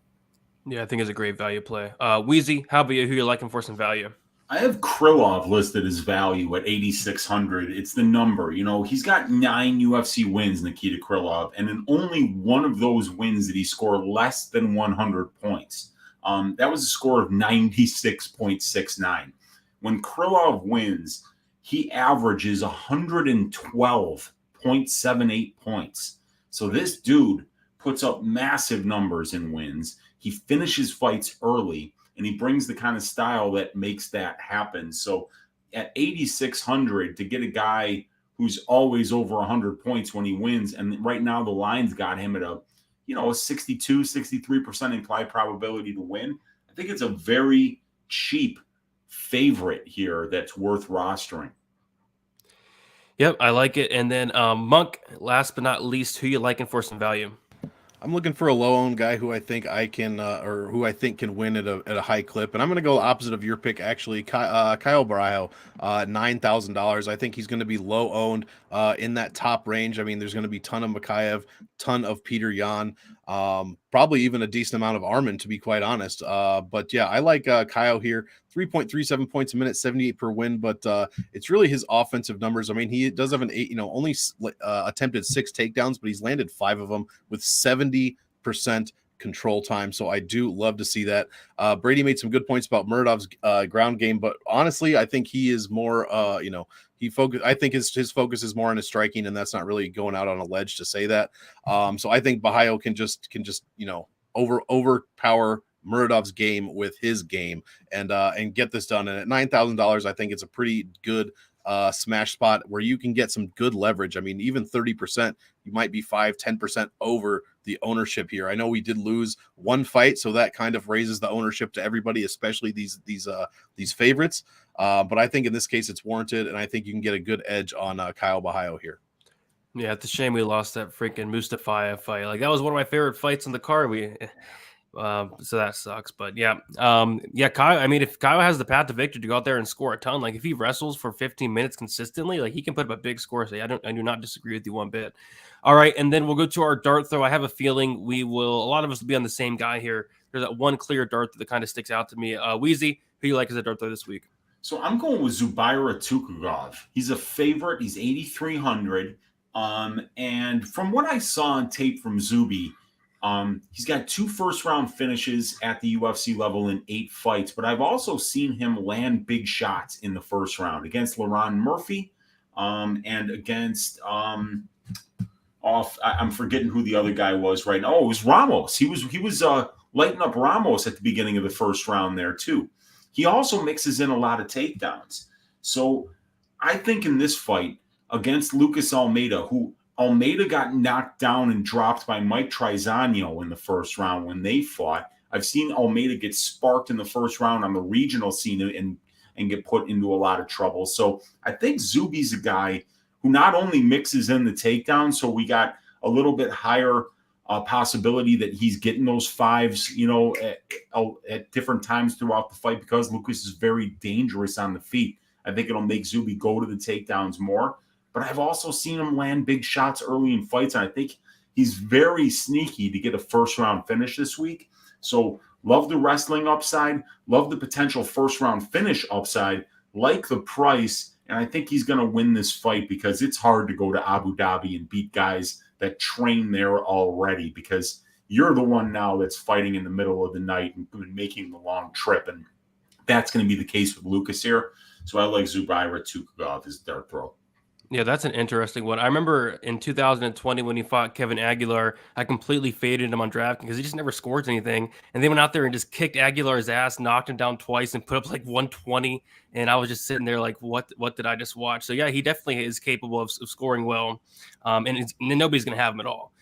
Yeah, I think it's a great value play. Weezy, how about you? Who you liking for some value? I have Krylov listed as value at 8,600. It's the number. He's got 9 UFC wins, Nikita Krylov, and in only one of those wins did he score less than 100 points. That was a score of 96.69. When Krylov wins, he averages 112.78 points. So this dude puts up massive numbers in wins. He finishes fights early, and he brings the kind of style that makes that happen. So at 8,600, to get a guy who's always over 100 points when he wins, and right now the line's got him at a 62, 63% implied probability to win. I think it's a very cheap favorite here that's worth rostering. Yep, I like it. And then Monk, last but not least, who you liking for some value? I'm looking for a low-owned guy who I think can win at a high clip, and I'm going to go opposite of your pick. Actually, Caio Borralho, $9,000. I think he's going to be low-owned in that top range. I mean, there's going to be ton of Makhachev, ton of Petr Yan, probably even a decent amount of Arman, to be quite honest. But yeah, I like Caio here. 3.37 points a minute, 78 per win, but it's really his offensive numbers. I mean, he does have an 8, only attempted 6 takedowns, but he's landed 5 of them with 70% control time. So I do love to see that. Brady made some good points about Muradov's ground game, but honestly, I think he is more, I think his focus is more on his striking, and that's not really going out on a ledge to say that. So I think Borralho can just overpower Muradov's game with his game and get this done. And at $9,000, I think it's a pretty good smash spot where you can get some good leverage. I mean, even 30%, you might be 5-10% over the ownership here. I know we did lose one fight, so that kind of raises the ownership to everybody, especially these favorites. But I think in this case it's warranted, and I think you can get a good edge on Caio Borralho here. Yeah, it's a shame we lost that freaking Mustafa fight. Like, that was one of my favorite fights on the card. So that sucks. But yeah, Caio, I mean, if Caio has the path to victory to go out there and score a ton, like if he wrestles for 15 minutes consistently, like he can put up a big score. So I do not disagree with you one bit. All right, and then we'll go to our dart throw. I have a feeling a lot of us will be on the same guy here. There's that one clear dart that kind of sticks out to me. Weezy, who you like as a dart throw this week? So I'm going with Zubaira Tukhugov. He's a favorite. He's 8,300. And from what I saw on tape from Zuby, he's got 2 first-round finishes at the UFC level in 8 fights, but I've also seen him land big shots in the first round against Laron Murphy and against I'm forgetting who the other guy was right now. Oh, it was Ramos. He was lighting up Ramos at the beginning of the first round there too. He also mixes in a lot of takedowns. So I think in this fight against Lucas Almeida, Almeida got knocked down and dropped by Mike Trizano in the first round when they fought. I've seen Almeida get sparked in the first round on the regional scene and get put into a lot of trouble. So I think Zuby's a guy who not only mixes in the takedown, so we got a little bit higher possibility that he's getting those fives, at different times throughout the fight, because Lucas is very dangerous on the feet. I think it'll make Zuby go to the takedowns more. But I've also seen him land big shots early in fights, and I think he's very sneaky to get a first-round finish this week. So love the wrestling upside, love the potential first-round finish upside, like the price, and I think he's going to win this fight because it's hard to go to Abu Dhabi and beat guys that train there already, because you're the one now that's fighting in the middle of the night and making the long trip, and that's going to be the case with Lucas here. So I like Zubaira to go off his dart throw. Yeah, that's an interesting one. I remember in 2020 when he fought Kevin Aguilar, I completely faded him on Draftkings because he just never scores anything. And they went out there and just kicked Aguilar's ass, knocked him down twice, and put up like 120. And I was just sitting there like, what did I just watch? So yeah, he definitely is capable of scoring well, and nobody's going to have him at all.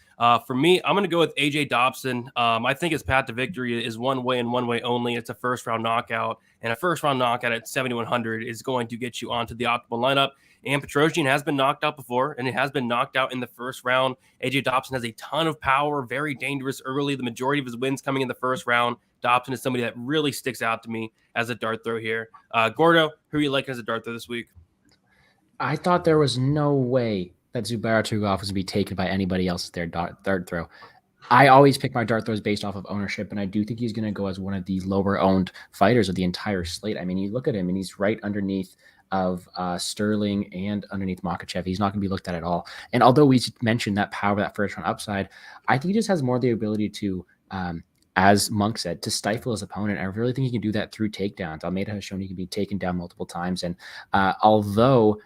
For me, I'm going to go with AJ Dobson. I think his path to victory is one way and one way only. It's a first-round knockout, and a first-round knockout at 7,100 is going to get you onto the optimal lineup. And Petrosian has been knocked out before, and it has been knocked out in the first round. AJ Dobson has a ton of power, very dangerous early. The majority of his wins coming in the first round. Dobson is somebody that really sticks out to me as a dart throw here. Gordo, who are you liking as a dart throw this week? I thought there was no way that Zubaira Tukhugov was going to be taken by anybody else as their dart throw. I always pick my dart throws based off of ownership, and I do think he's going to go as one of the lower-owned fighters of the entire slate. I mean, you look at him, and he's right underneath of Sterling and underneath Makhachev. He's not going to be looked at all. And although we mentioned that power, that first-round upside, I think he just has more the ability to, as Monk said, to stifle his opponent. I really think he can do that through takedowns. Almeida has shown he can be taken down multiple times, and although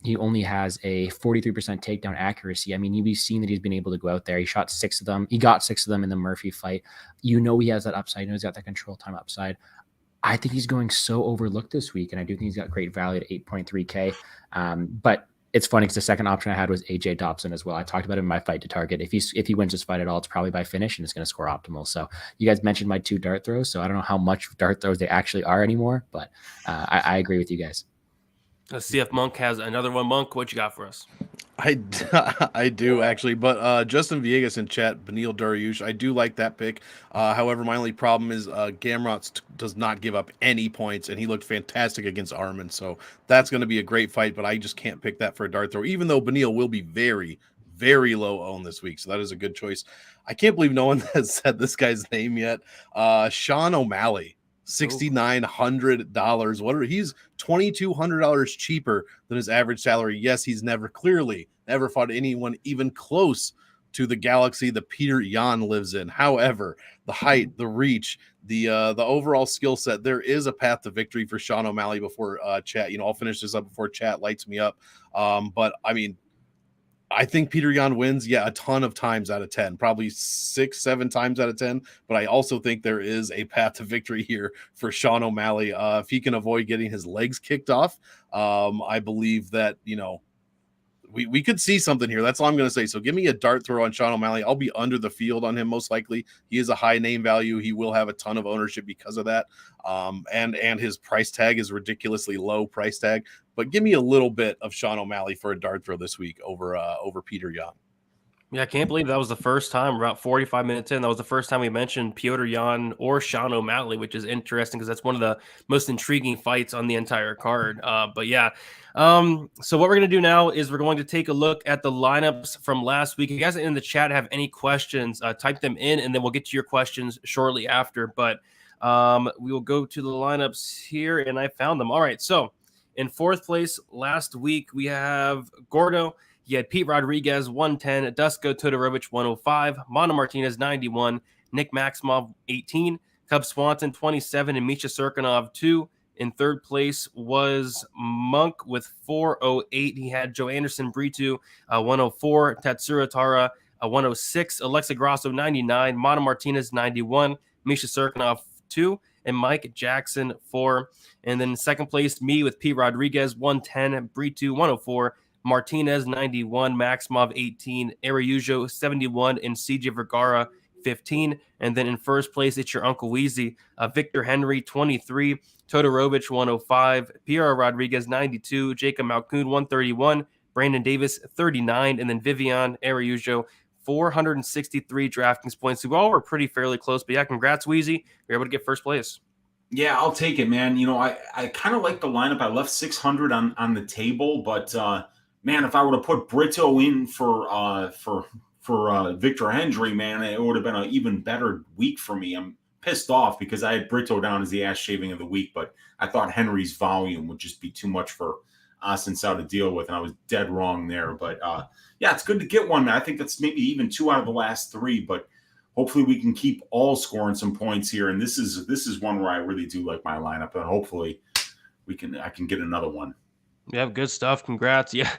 he only has a 43% takedown accuracy. I mean, you've seen that he's been able to go out there. He shot 6 of them. He got 6 of them in the Murphy fight. He has that upside. He's got that control time upside. I think he's going so overlooked this week, and I do think he's got great value at 8.3K. But it's funny because the second option I had was AJ Dobson as well. I talked about him in my fight to target. If he wins this fight at all, it's probably by finish, and it's going to score optimal. So you guys mentioned my 2 dart throws, so I don't know how much dart throws they actually are anymore, but I agree with you guys. Let's see if Monk has another one. Monk, what you got for us? I do actually, but Justin Villegas in chat, Beneil Dariush, I do like that pick. However, my only problem is Gamrot does not give up any points, and he looked fantastic against Arman, so that's going to be a great fight, but I just can't pick that for a dart throw, even though Beneil will be very, very low owned this week, so that is a good choice. I can't believe no one has said this guy's name yet. Sean O'Malley. $6,900. He's $2,200 cheaper than his average salary. Yes, he's never fought anyone even close to the galaxy that Petr Yan lives in. However, the height, the reach, the overall skill set, there is a path to victory for Sean O'Malley before chat. I'll finish this up before chat lights me up. But I mean, I think Petr Yan wins, a ton of times out of 10, probably 6-7 times out of 10. But I also think there is a path to victory here for Sean O'Malley. If he can avoid getting his legs kicked off, I believe that, we could see something here. That's all I'm going to say. So give me a dart throw on Sean O'Malley. I'll be under the field on him most likely. He is a high name value. He will have a ton of ownership because of that. And his price tag is ridiculously low price tag. But give me a little bit of Sean O'Malley for a dart throw this week over Petr Yan. Yeah, I can't believe that was the first time, about 45 minutes in, that was the first time we mentioned Petr Yan or Sean O'Malley, which is interesting because that's one of the most intriguing fights on the entire card. But yeah, so what we're going to do now is we're going to take a look at the lineups from last week. If you guys in the chat have any questions, type them in, and then we'll get to your questions shortly after. But we will go to the lineups here, and I found them. All right, so in 4th place last week, we have Gordo. He had Pete Rodriguez, 110, Dusko Todorovic, 105, Manon Martinez, 91, Nick Maximov, 18, Cub Swanson, 27, and Misha Serkinov, 2. In 3rd place was Monk with 408. He had Joe Anderson Brito, 104, Tatsuro Tara, 106, Alexa Grasso, 99, Manon Martinez, 91, Misha Serkinov, 2, and Mike Jackson, 4. And then 2nd place, me with Pete Rodriguez, 110, Brito, 104, Martinez, 91, Maximov, 18, Araujo, 71, and CJ Vergara, 15. And then in first place, it's your Uncle Weezy, Victor Henry, 23, Todorovic, 105, Pierre Rodriguez, 92, Jacob Makhmud, 131, Brandon Davis, 39, and then Vivian Araujo, 463 DraftKings points. So we all were pretty fairly close. But yeah, congrats, Weezy. You're able to get first place. Yeah, I'll take it, man. I kind of like the lineup. I left 600 on the table, but man, if I would have put Brito in for Victor Henry, man, it would have been an even better week for me. I'm pissed off because I had Brito down as the ass shaving of the week, but I thought Henry's volume would just be too much for Asensao to deal with, and I was dead wrong there. But yeah, it's good to get one, man. I think that's maybe even 2 out of the last 3, but hopefully we can keep all scoring some points here. And this is one where I really do like my lineup, and hopefully I can get another one. Yeah, good stuff. Congrats. Yeah.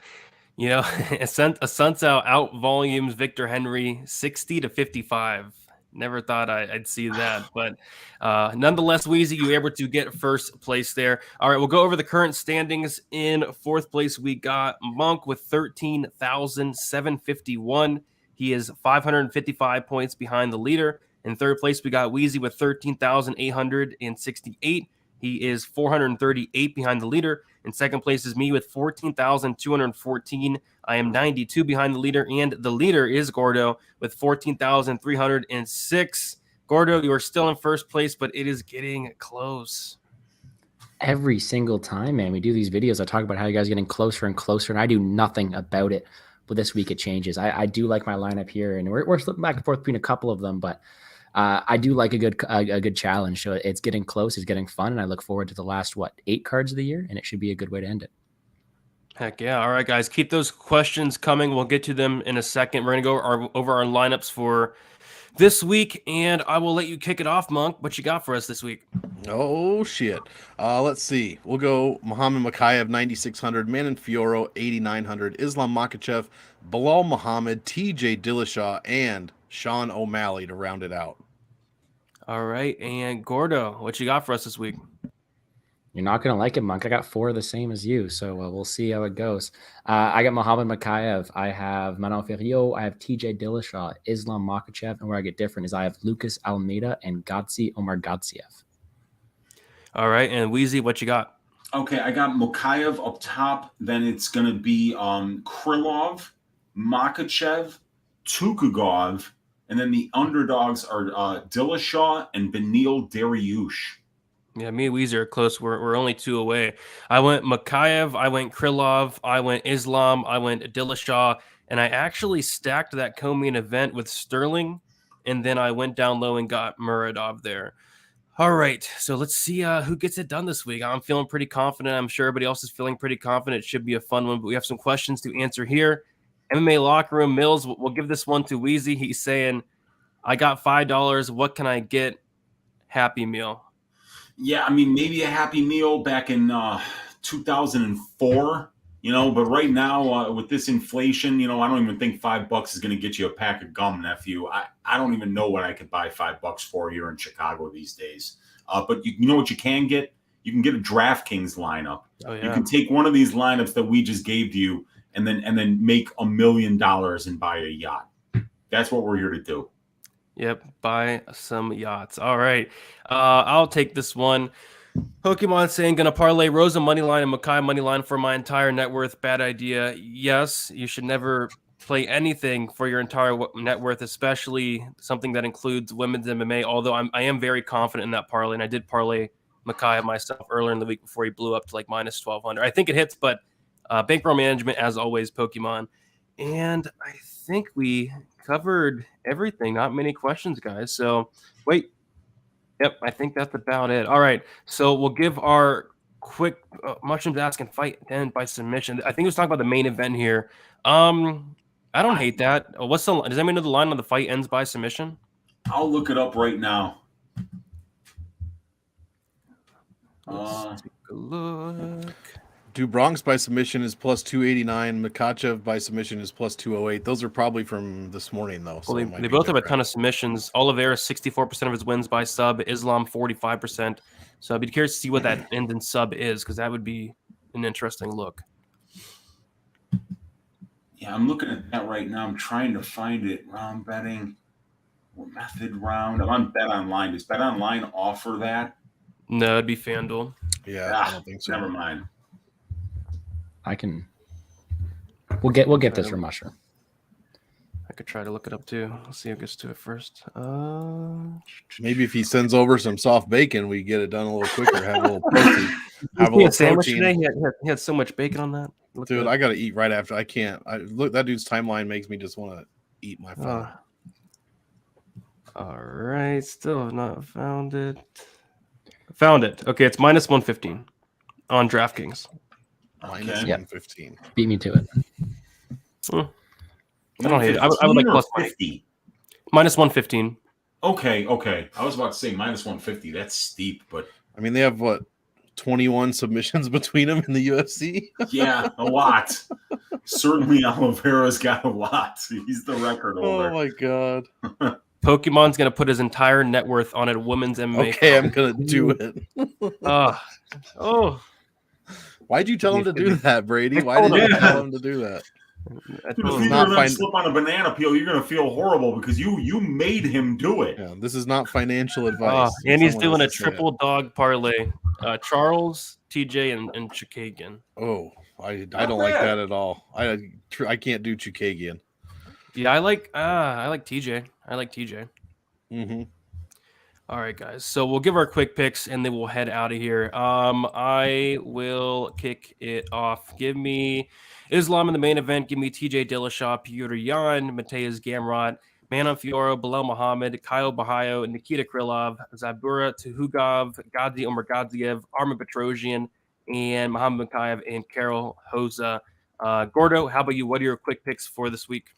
Asensao out volumes Victor Henry 60-55. Never thought I'd see that, but nonetheless, Weezy, you were able to get first place there. All right, we'll go over the current standings. In fourth place, we got Monk with 13,751. He is 555 points behind the leader. In third place, we got Weezy with 13,868. He is 438 behind the leader. In second place is me with 14,214. I am 92 behind the leader, and the leader is Gordo with 14,306. Gordo, you are still in first place, but it is getting close. Every single time, man, we do these videos, I talk about how you guys are getting closer and closer, and I do nothing about it. But this week it changes. I do like my lineup here, and we're slipping back and forth between a couple of them, but I do like a good challenge. So it's getting close, it's getting fun, and I look forward to the last 8 cards of the year, and it should be a good way to end it. Heck yeah! All right, guys, keep those questions coming. We'll get to them in a second. We're gonna go over our lineups for this week, and I will let you kick it off, Monk. What you got for us this week? Oh shit! Let's see. We'll go Muhammad Makhachev 9,600, Manon Fiorot 8,900, Islam Makhachev, Belal Muhammad, TJ Dillashaw, and Sean O'Malley to round it out. All right, and Gordo, what you got for us this week? You're not going to like it, Monk. I got 4 the same as you, so we'll see how it goes. I got Muhammad Makhachev. I have Manon Fiorot. I have TJ Dillashaw, Islam Makhachev, and where I get different is I have Lucas Almeida and Omar Gatsiev. All right, and Weezy, what you got? Okay, I got Makhachev up top. Then it's going to be Krylov, Makhachev, Chookagian, and then the underdogs are Dillashaw and Beneil Dariush. Yeah, me and Weezy are close. We're only 2 away. I went Makhachev, I went Krylov, I went Islam, I went Dillashaw, and I actually stacked that co-main event with Sterling, and then I went down low and got Muradov there. All right, so let's see who gets it done this week. I'm feeling pretty confident. I'm sure everybody else is feeling pretty confident. It should be a fun one, but we have some questions to answer here. MMA Locker Room Mills, we'll give this one to Weezy. He's saying, I got $5. What can I get? Happy Meal. Yeah, I mean, maybe a Happy Meal back in 2004, but right now with this inflation, I don't even think $5 is going to get you a pack of gum, nephew. I don't even know what I could buy $5 for here in Chicago these days. But you know what you can get? You can get a DraftKings lineup. Oh, yeah. You can take one of these lineups that we just gave you and then make $1 million and buy a yacht. That's what we're here to do. Yep, buy some yachts. All right, I'll take this one. Pokemon saying, gonna parlay Rosa moneyline and Makai moneyline for my entire net worth. Bad idea. Yes, you should never play anything for your entire net worth, especially something that includes women's MMA. Although I am very confident in that parlay, and I did parlay Makai myself earlier in the week before he blew up to like minus 1,200. I think it hits, but bankroll management as always, Pokemon. And I think we covered everything. Not many questions, guys. So wait. Yep, I think that's about it. All right. So we'll give our quick Mushrooms asking fight end by submission. I think let's talk about the main event here. I don't hate that. Does anybody know the line on the fight ends by submission? I'll look it up right now. Let's take a look. Bronx by submission is plus 289. Makhachev by submission is plus 208. Those are probably from this morning, though. Well, they both have a ton of submissions. Oliveira, 64% of his wins by sub. Islam, 45%. So I'd be curious to see what that end in sub is, because that would be an interesting look. Yeah, I'm looking at that right now. I'm trying to find it. Round betting. Method round. I'm on Bet Online. Does Bet Online offer that? No, it'd be FanDuel. Yeah, I don't think so. Never mind. We'll get this from Mushroom. I could try to look it up too. Let's see who gets to it first. Maybe if he sends over some soft bacon, we get it done a little quicker. Have a little protein. Have a little sandwich protein. today. He had so much bacon on that. Dude, I gotta eat right after. I can't. Look, that dude's timeline makes me just want to eat my phone. All right, still have not found it. Found it. Okay, it's minus 115 on DraftKings. Minus Okay. 115. Beat me to it. I don't hate it. I would like plus 50. minus 115. Okay. I was about to say minus 150. That's steep, but I mean, they have what 21 submissions between them in the UFC. yeah, a lot. Certainly, Oliveira's got a lot. He's the record holder. Oh my god. Pokemon's gonna put his entire net worth on a women's MMA. Okay, I'm gonna do it. Why'd you tell him to do that, Brady? Why did you tell him to do that? Dude, if you're gonna slip on a banana peel, you're gonna feel horrible because you made him do it. Yeah, this is not financial advice. And he's doing a triple dog parlay. Charles, TJ, and Chookagian. Oh, I don't like that at all. I can't do Chookagian. Yeah, I like TJ. I like TJ. Mm-hmm. All right, guys. So we'll give our quick picks and then we'll head out of here. I will kick it off. Give me Islam in the main event. Give me TJ Dillashaw, Petr Yan, Mateusz Gamrot, Manon Fiorot, Belal Muhammad, Caio Borralho, Nikita Krylov, Zabura Tuhugov, Gadzi Omargadziev, Armin Petrosian, and Muhammad Makhachev and Karol Hoza. Gordo, how about you? What are your quick picks for this week?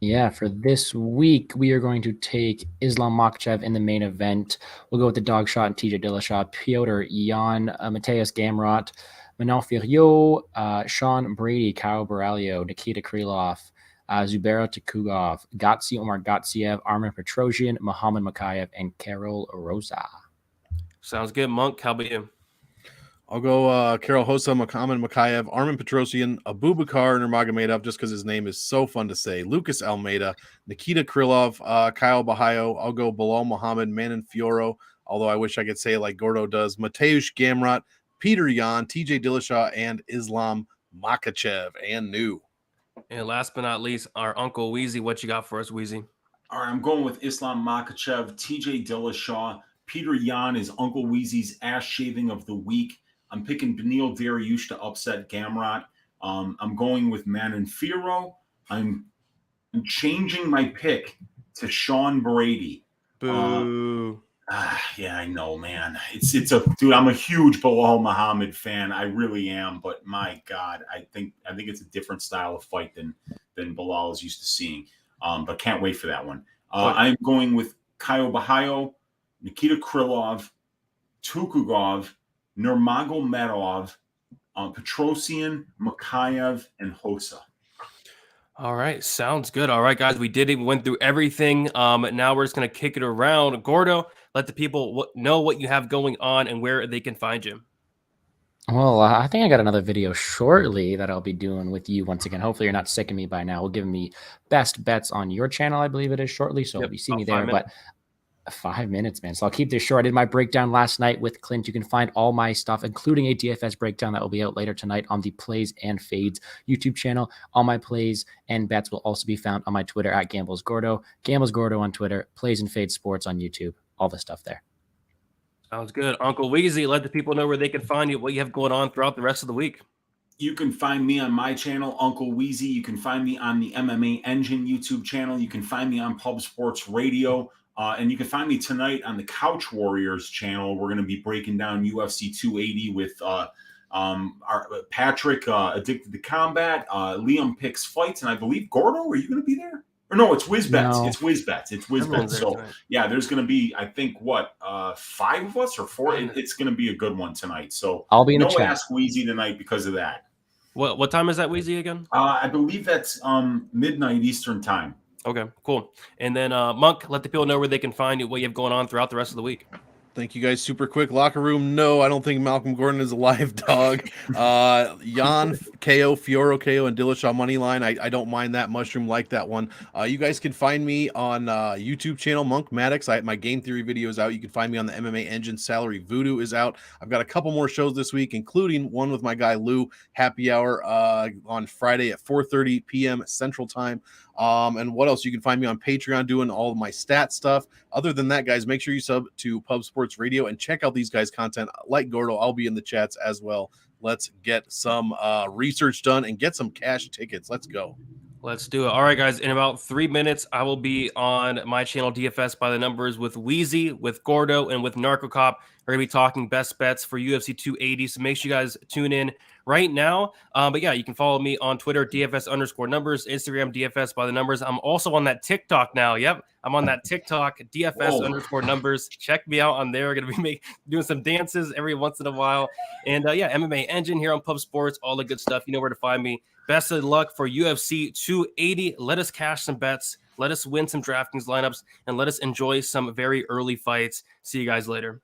Yeah, for this week, we are going to take Islam Makhachev in the main event. We'll go with the dog shot and TJ Dillashaw, Petr Yan, Mateusz Gamrot, Manon Fiorot, Sean Brady, Caio Borralho, Nikita Krylov, Zabura Tuhugov, Gadzi Omargadziev, Armin Petrosian, Muhammad Makhachev, and Karol Hoza. Sounds good. Monk, how about you? I'll go Karol Hoza, Muhammad Makhachev, Armin Petrosian, Abubakar Nurmagomedov, just because his name is so fun to say. Lucas Almeida, Nikita Krylov, Caio Borralho. I'll go Belal Muhammad, Manon Fiorot, although I wish I could say it like Gordo does. Mateusz Gamrot, Petr Yan, TJ Dillashaw, and Islam Makhachev, and new. And last but not least, our Uncle Weezy. What you got for us, Weezy? All right, I'm going with Islam Makhachev, TJ Dillashaw. Petr Yan is Uncle Weezy's ass shaving of the week. I'm picking Beneil Dariush to upset Gamrot. I'm going with Manon Fiorot. I'm changing my pick to Sean Brady. Boo. Yeah, I know, man. It's a dude. I'm a huge Belal Muhammad fan. I really am. But my God, I think it's a different style of fight than Belal is used to seeing. But can't wait for that one. I'm going with Caio Borralho, Nikita Krylov, Chookagian, Nurmagomedov, Petrosian, Makhachev, and Hoza. All right, sounds good. All right, guys, we went through everything. Now we're just gonna kick it around. Gordo, let the people know what you have going on and where they can find you. Well, I think I got another video shortly that I'll be doing with you once again. Hopefully, you're not sick of me by now. We'll give me best bets on your channel, I believe it is shortly. So you see me there, but 5 minutes, man. So I'll keep this short. I did my breakdown last night with Clint. You can find all my stuff, including a DFS breakdown that will be out later tonight on the Plays and Fades YouTube channel. All my plays and bets will also be found on my Twitter at Gambles Gordo on Twitter, Plays and Fades Sports on YouTube, all the stuff there. Sounds good. Uncle Weezy, let the people know where they can find you, what you have going on throughout the rest of the week. You can find me on my channel, Uncle Weezy. You can find me on the MMA Engine YouTube channel. You can find me on Pub Sports Radio. And you can find me tonight on the Couch Warriors channel. We're going to be breaking down UFC 280 with our Patrick, Addicted to Combat. Liam picks fights, and I believe Gordo. Are you going to be there? Or no, it's WizBets. No. It's WizBets. So yeah, there's going to be, I think, 5 of us or 4. It's going to be a good one tonight. So I'll be in the chat. Ask Weezy tonight because of that. What time is that, Weezy, again? I believe that's midnight Eastern time. Okay, cool. And then Monk, let the people know where they can find you, what you have going on throughout the rest of the week. Thank you guys. Super quick locker room. No, I don't think Malcolm Gordon is a live dog. Jan, Caio, Fiorot, Caio, and Dillashaw money line. I don't mind that. Mushroom like that one. You guys can find me on YouTube channel Monk Maddox. My game theory video is out. You can find me on the MMA Engine. Salary Voodoo is out. I've got a couple more shows this week, including one with my guy Lou. Happy Hour on Friday at 4:30 p.m. Central Time. And what else? You can find me on Patreon doing all of my stat stuff. Other than that, guys, make sure you sub to Pub Sports Radio and check out these guys' content. Like Gordo, I'll be in the chats as well. Let's get some research done and get some cash tickets. Let's go. Let's do it. All right, guys. In about 3 minutes, I will be on my channel DFS by the numbers with Weezy, with Gordo, and with NarcoCop. We're going to be talking best bets for UFC 280. So make sure you guys tune in right now. But yeah, you can follow me on Twitter, DFS_numbers, Instagram, DFS by the numbers. I'm also on that TikTok now. Yep. I'm on that TikTok, DFS_numbers. Check me out on there. We're going to be doing some dances every once in a while. And yeah, MMA Engine here on Pub Sports, all the good stuff. You know where to find me. Best of luck for UFC 280. Let us cash some bets. Let us win some DraftKings lineups. And let us enjoy some very early fights. See you guys later.